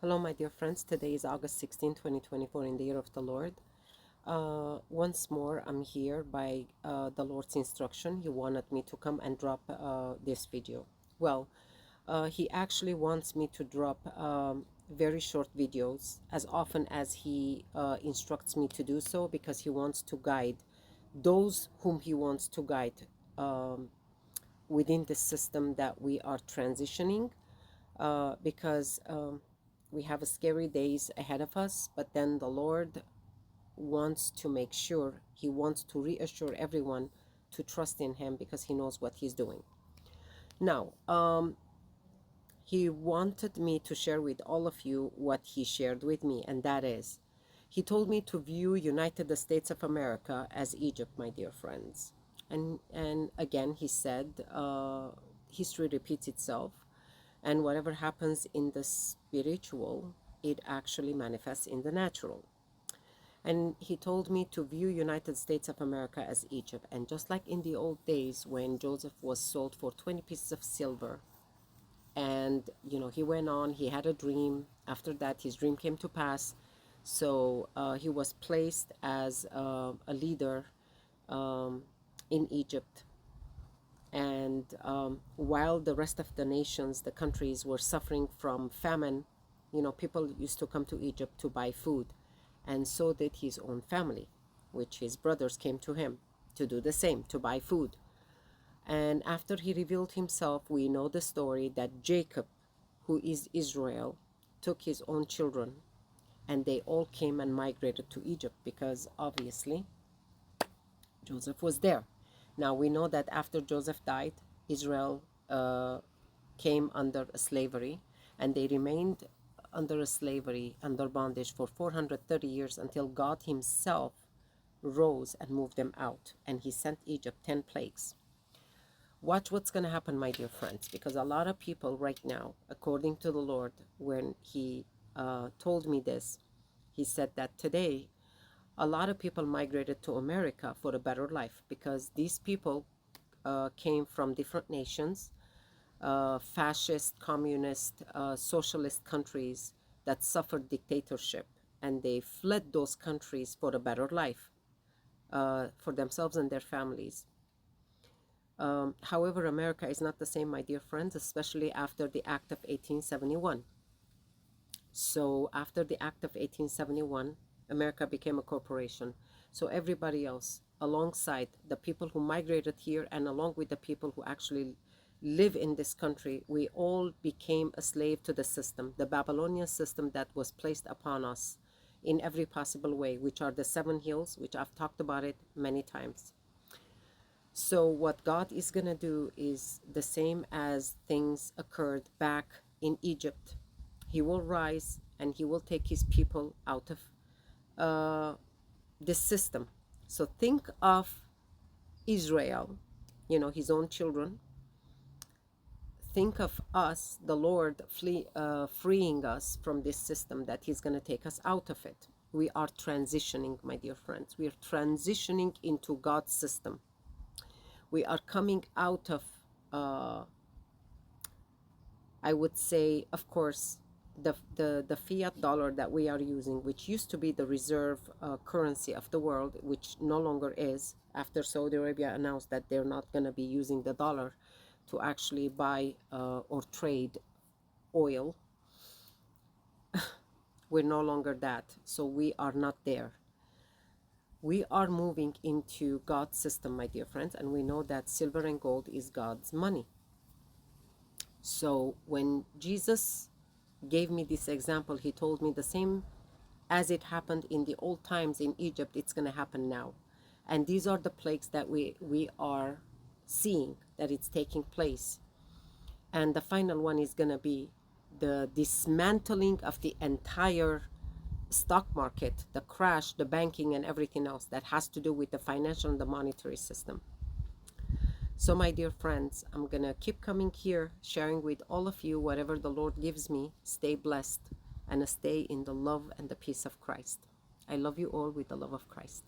Hello, my dear friends. Today is August 16, 2024, in the year of the Lord. Once more, I'm here by the Lord's instruction. He wanted me to come and drop this video. Well, he actually wants me to drop very short videos as often as he instructs me to do so, because he wants to guide those whom he wants to guide um, within the system that we are transitioning, because we have a scary days ahead of us, but then the Lord wants to make sure, he wants to reassure everyone to trust in him, because he knows what he's doing. Now, he wanted me to share with all of you what he shared with me, and that is, he told me to view United States of America as Egypt, my dear friends. And again, he said, history repeats itself, and whatever happens in the spiritual, it actually manifests in the natural. And he told me to view United States of America as Egypt. And just like in the old days when Joseph was sold for 20 pieces of silver, and he went on, he had a dream. After that, his dream came to pass. So he was placed as a leader um, in Egypt. And while the rest of the nations, the countries, were suffering from famine, people used to come to Egypt to buy food. And so did his own family, which his brothers came to him to do the same, to buy food. And after he revealed himself, we know the story that Jacob, who is Israel, took his own children, and they all came and migrated to Egypt, because obviously Joseph was there. Now we know that after Joseph died, Israel came under slavery, and they remained under slavery, under bondage for 430 years, until God himself rose and moved them out, and he sent Egypt 10 plagues. Watch what's going to happen, my dear friends, because a lot of people right now, according to the Lord, when he told me this, he said that today a lot of people migrated to America for a better life, because these people came from different nations, fascist, communist, socialist countries that suffered dictatorship, and they fled those countries for a better life for themselves and their families. However, America is not the same, my dear friends, especially after the Act of 1871. So after the Act of 1871, America became a corporation. So everybody else, alongside the people who migrated here and along with the people who actually live in this country, we all became a slave to the system, the Babylonian system that was placed upon us in every possible way, which are the 7 hills, which I've talked about it many times. So what God is going to do is the same as things occurred back in Egypt. He will rise and he will take his people out of this system. So think of Israel, his own children. Think of us, the Lord freeing us from this system, that he's going to take us out of it. We are transitioning, my dear friends. We are transitioning into God's system. We are coming out of, I would say, of course, the fiat dollar that we are using, which used to be the reserve currency of the world, which no longer is, after Saudi Arabia announced that they're not going to be using the dollar to actually buy or trade oil. We're no longer that. So we are not there. We are moving into God's system, my dear friends, and we know that silver and gold is God's money. So when Jesus gave me this example, he told me the same as it happened in the old times in Egypt, it's going to happen now. And these are the plagues that we are seeing, that it's taking place. And the final one is going to be the dismantling of the entire stock market, the crash, the banking, and everything else that has to do with the financial and the monetary system. So my dear friends, I'm gonna keep coming here, sharing with all of you whatever the Lord gives me. Stay blessed and stay in the love and the peace of Christ. I love you all with the love of Christ.